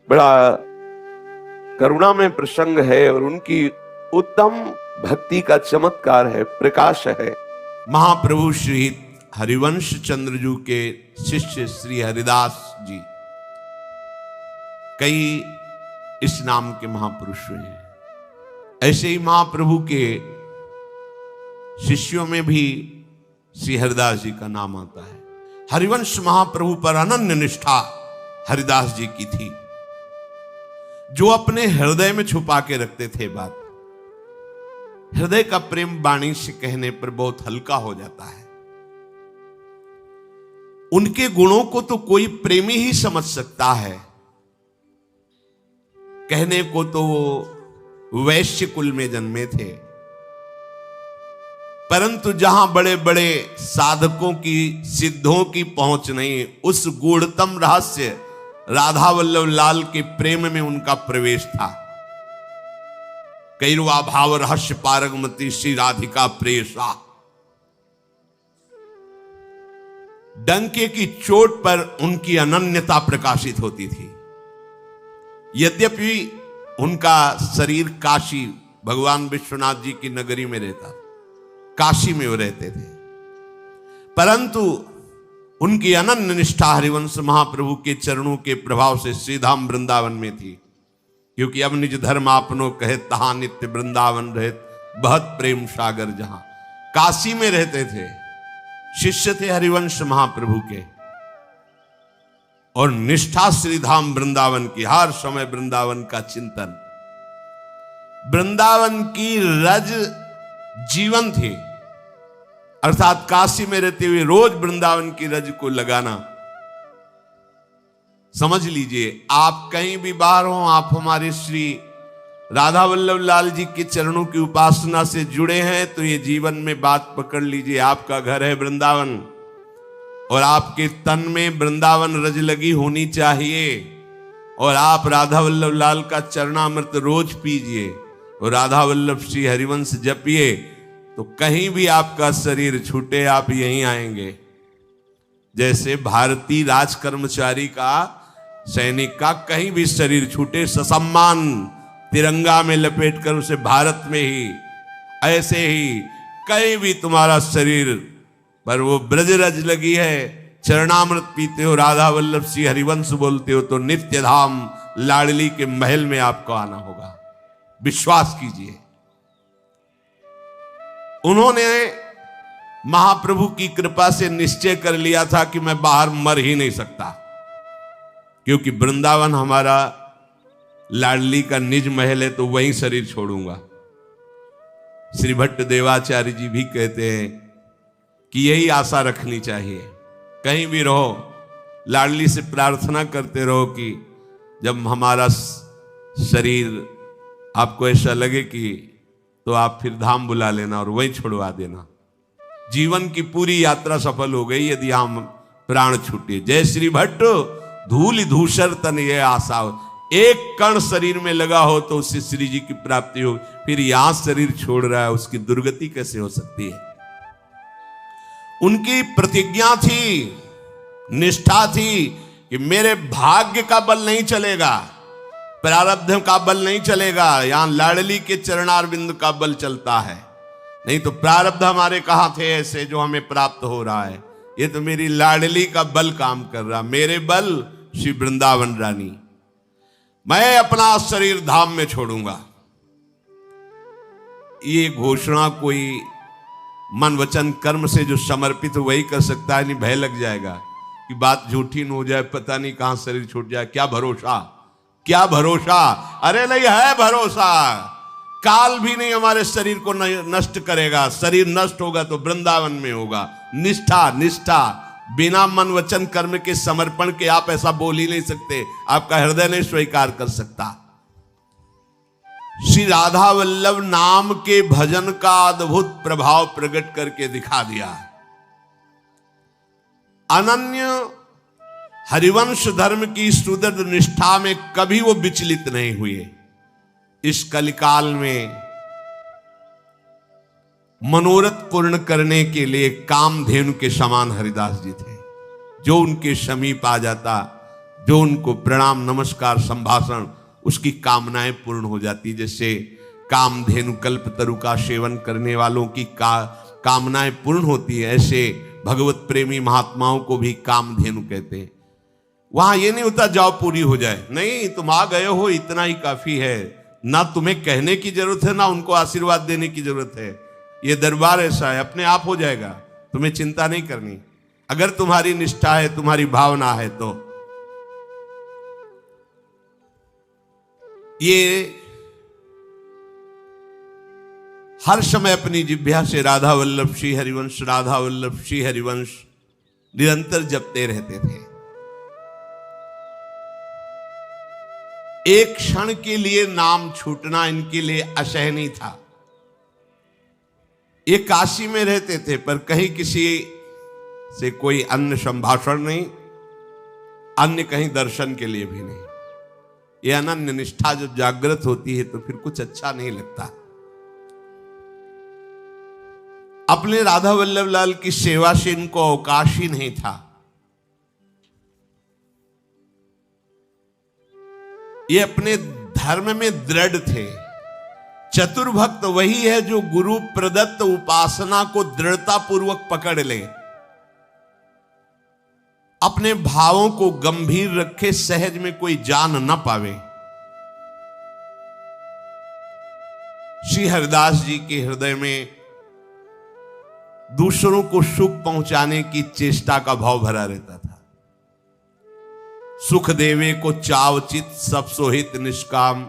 बड़ा करुणा में प्रसंग है और उनकी उत्तम भक्ति का चमत्कार है, प्रकाश है। महाप्रभु श्री हरिवंश चंद्रजू के शिष्य श्री हरिदास जी कई इस नाम के महापुरुष हुए हैं। ऐसे ही महाप्रभु के शिष्यों में भी श्री हरिदास जी का नाम आता है। हरिवंश महाप्रभु पर अनन्य निष्ठा हरिदास जी की थी, जो अपने हृदय में छुपा के रखते थे बात। हृदय का प्रेम वाणी से कहने पर बहुत हल्का हो जाता है। उनके गुणों को तो कोई प्रेमी ही समझ सकता है। कहने को तो वो वैश्य कुल में जन्मे थे, परंतु जहां बड़े बड़े साधकों की सिद्धों की पहुंच नहीं, उस गूढ़तम रहस्य राधा वल्लभ लाल के प्रेम में उनका प्रवेश था। कैरवा भाव रहस्य पारगमती श्री राधिका प्रेषा। डंके की चोट पर उनकी अनन्यता प्रकाशित होती थी। यद्यपि उनका शरीर काशी, भगवान विश्वनाथ जी की नगरी में रहता, काशी में वो रहते थे, परंतु उनकी अनन्य निष्ठा हरिवंश महाप्रभु के चरणों के प्रभाव से श्रीधाम वृंदावन में थी। क्योंकि अब निज धर्म आपनो कहे तहा नित्य वृंदावन रहत, बहुत प्रेम सागर जहां। काशी में रहते थे, शिष्य थे हरिवंश महाप्रभु के, और निष्ठा श्रीधाम वृंदावन की, हर समय वृंदावन का चिंतन। वृंदावन की रज जीवन थी, अर्थात काशी में रहते हुए रोज वृंदावन की रज को लगाना। समझ लीजिए, आप कहीं भी बाहर हो, आप हमारे श्री राधा वल्लभ लाल जी के चरणों की उपासना से जुड़े हैं, तो ये जीवन में बात पकड़ लीजिए। आपका घर है वृंदावन, और आपके तन में वृंदावन रज लगी होनी चाहिए, और आप राधा वल्लभ लाल का चरणामृत रोज पीजिए और राधा वल्लभ श्री हरिवंश जपिए, तो कहीं भी आपका शरीर छूटे आप यहीं आएंगे। जैसे भारतीय राज कर्मचारी का, सैनिक का कहीं भी शरीर छूटे, ससम्मान तिरंगा में लपेट कर उसे भारत में ही, ऐसे ही कहीं भी तुम्हारा शरीर पर वो ब्रज रज लगी है, चरणामृत पीते हो, राधा वल्लभ श्री हरिवंश बोलते हो, तो नित्य धाम लाडली के महल में आपको आना होगा। विश्वास कीजिए। उन्होंने महाप्रभु की कृपा से निश्चय कर लिया था कि मैं बाहर मर ही नहीं सकता, क्योंकि वृंदावन हमारा लाडली का निज महल है, तो वहीं शरीर छोड़ूंगा। श्री भट्ट देवाचार्य जी भी कहते हैं कि यही आशा रखनी चाहिए। कहीं भी रहो, लाडली से प्रार्थना करते रहो कि जब हमारा शरीर आपको ऐसा लगे कि, तो आप फिर धाम बुला लेना और वहीं छोड़वा देना। जीवन की पूरी यात्रा सफल हो गई यदि हम प्राण छूटे। जय श्री भट्ट धूल धूसर तन ये आशा हो, एक कण शरीर में लगा हो तो उससे श्री जी की प्राप्ति हो, फिर यहां शरीर छोड़ रहा है, उसकी दुर्गति कैसे हो सकती है। उनकी प्रतिज्ञा थी, निष्ठा थी कि मेरे भाग्य का बल नहीं चलेगा, प्रारब्ध का बल नहीं चलेगा, यहां लाडली के चरणारविंद का बल चलता है। नहीं तो प्रारब्ध हमारे कहां थे ऐसे जो हमें प्राप्त हो रहा है, ये तो मेरी लाडली का बल काम कर रहा, मेरे बल श्री वृंदावन रानी। मैं अपना शरीर धाम में छोड़ूंगा। ये घोषणा कोई मन वचन कर्म से जो समर्पित वही कर सकता है, नहीं भय लग जाएगा कि बात झूठी न हो जाए, पता नहीं कहां शरीर छूट जाए। क्या भरोसा, क्या भरोसा। अरे नहीं है भरोसा, काल भी नहीं हमारे शरीर को नष्ट करेगा। शरीर नष्ट होगा तो वृंदावन में होगा। निष्ठा, निष्ठा, बिना मन वचन कर्म के समर्पण के आप ऐसा बोल ही नहीं सकते, आपका हृदय नहीं स्वीकार कर सकता। श्री राधा वल्लभ नाम के भजन का अद्भुत प्रभाव प्रकट करके दिखा दिया। अनन्य हरिवंश धर्म की सुदृढ़ निष्ठा में कभी वो विचलित नहीं हुए। इस कलिकाल में मनोरथ पूर्ण करने के लिए कामधेनु के समान हरिदास जी थे। जो उनके समीप आ जाता जो उनको प्रणाम नमस्कार संभाषण उसकी कामनाएं पूर्ण हो जाती। जैसे कामधेनु कल्पतरु का सेवन करने वालों की कामनाएं पूर्ण होती है, ऐसे भगवत प्रेमी महात्माओं को भी कामधेनु कहते हैं। वहां ये नहीं होता जाओ पूरी हो जाए, नहीं, तुम आ गए हो इतना ही काफी है। ना तुम्हें कहने की जरूरत है, ना उनको आशीर्वाद देने की जरूरत है। ये दरबार ऐसा है, अपने आप हो जाएगा, तुम्हें चिंता नहीं करनी। अगर तुम्हारी निष्ठा है, तुम्हारी भावना है तो। ये हर समय अपनी जिह्वा से राधा वल्लभ श्री हरिवंश, राधा वल्लभ श्री हरिवंश निरंतर जपते रहते थे। एक क्षण के लिए नाम छूटना इनके लिए असहनीय था। ये काशी में रहते थे, पर कहीं किसी से कोई अन्य संभाषण नहीं, अन्य कहीं दर्शन के लिए भी नहीं। ये अनन्य निष्ठा जब जागृत होती है तो फिर कुछ अच्छा नहीं लगता। अपने राधा वल्लभ लाल की सेवा से इनको अवकाश ही नहीं था। ये अपने धर्म में दृढ़ थे। चतुर्भक्त वही है जो गुरु प्रदत्त उपासना को दृढ़ता पूर्वक पकड़ ले, अपने भावों को गंभीर रखे, सहज में कोई जान न पावे। श्री हरिदास जी के हृदय में दूसरों को सुख पहुंचाने की चेष्टा का भाव भरा रहता था। सुख देवे को चावचित सब सोहित निष्काम,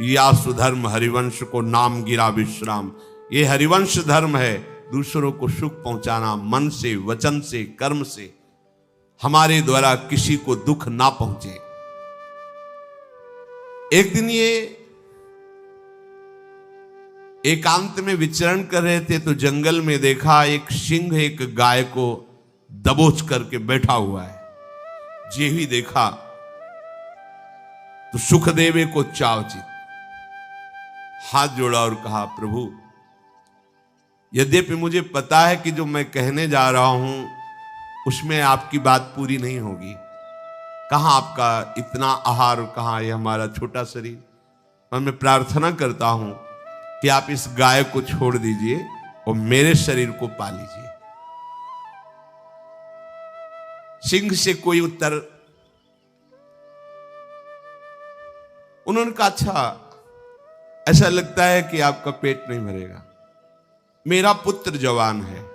या सुधर्म हरिवंश को नाम गिरा विश्राम। ये हरिवंश धर्म है, दूसरों को सुख पहुंचाना, मन से, वचन से, कर्म से, हमारे द्वारा किसी को दुख ना पहुंचे। एक दिन ये एकांत में विचरण कर रहे थे तो जंगल में देखा एक सिंह एक गाय को दबोच करके बैठा हुआ है। जे ही देखा तो सुखदेवे को चावचित, हाथ जोड़ा और कहा, प्रभु, यद्यपि मुझे पता है कि जो मैं कहने जा रहा हूं उसमें आपकी बात पूरी नहीं होगी। कहां आपका इतना आहार, कहां ये हमारा छोटा शरीर, और मैं प्रार्थना करता हूं कि आप इस गाय को छोड़ दीजिए और मेरे शरीर को पा लीजिए। सिंह से कोई उत्तर, उन्होंने कहा, अच्छा, ऐसा लगता है कि आपका पेट नहीं भरेगा। मेरा पुत्र जवान है,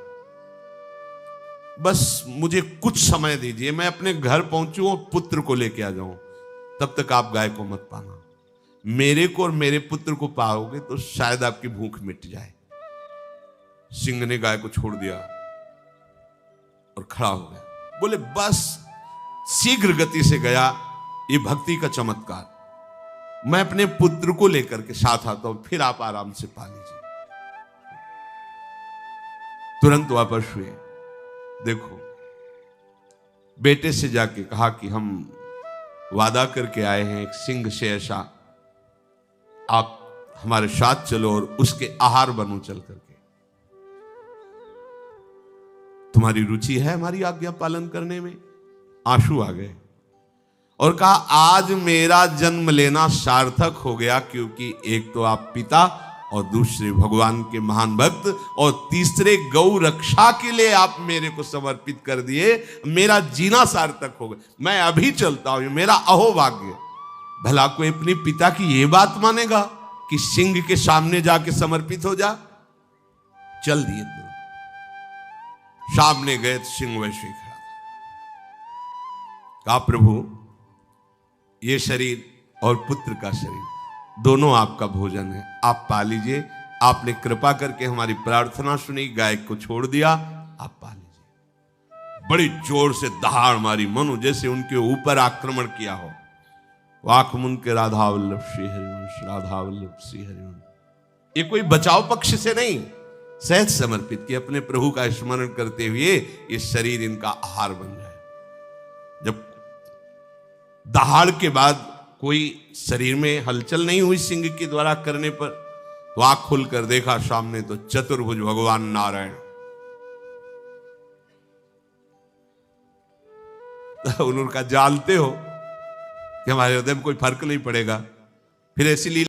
बस मुझे कुछ समय दीजिए, मैं अपने घर पहुंचूं और पुत्र को लेके आ जाऊं, तब तक आप गाय को मत पाना। मेरे को और मेरे पुत्र को पाओगे तो शायद आपकी भूख मिट जाए। सिंह ने गाय को छोड़ दिया और खड़ा हो गया। बोले, बस शीघ्र गति से गया, ये भक्ति का चमत्कार। मैं अपने पुत्र को लेकर के साथ आता हूं, फिर आप आराम से पा लीजिए। तुरंत वापस हुए। देखो, बेटे से जाके कहा कि हम वादा करके आए हैं एक सिंह से ऐसा, आप हमारे साथ चलो और उसके आहार बनो चल करके। तुम्हारी रुचि है हमारी आज्ञा पालन करने में? आंसू आ गए और कहा, आज मेरा जन्म लेना सार्थक हो गया, क्योंकि एक तो आप पिता और दूसरे भगवान के महान भक्त और तीसरे गौ रक्षा के लिए आप मेरे को समर्पित कर दिए। मेरा जीना सार्थक हो गया। मैं अभी चलता हूं, मेरा अहोभाग्य। भला कोई अपने पिता की यह बात मानेगा कि सिंह के सामने जाके समर्पित हो जा? चल दिए। तो सामने गए तो सिंह वैसे खड़ा। कहा, प्रभु, ये शरीर और पुत्र का शरीर दोनों आपका भोजन है, आप पा लीजिए। आपने कृपा करके हमारी प्रार्थना सुनी, गाय को छोड़ दिया, आप पा लीजिए। बड़ी जोर से दहाड़ मारी, मनु जैसे उनके ऊपर आक्रमण किया हो। आंख मुन के, राधा वल्लभ श्री हरिवंश, राधा वल्लभ श्री हरिवंश। ये कोई बचाव पक्ष से नहीं, सहज समर्पित किया, अपने प्रभु का स्मरण करते हुए ये शरीर इनका आहार बन जाए। जब दहाड़ के बाद कोई शरीर में हलचल नहीं हुई सिंह के द्वारा करने पर, तो आंख खुलकर देखा सामने तो चतुर्भुज भगवान नारायण। उन्होंने कहा, जानते हो कि हमारे हृदय में कोई फर्क नहीं पड़ेगा। फिर ऐसी लीला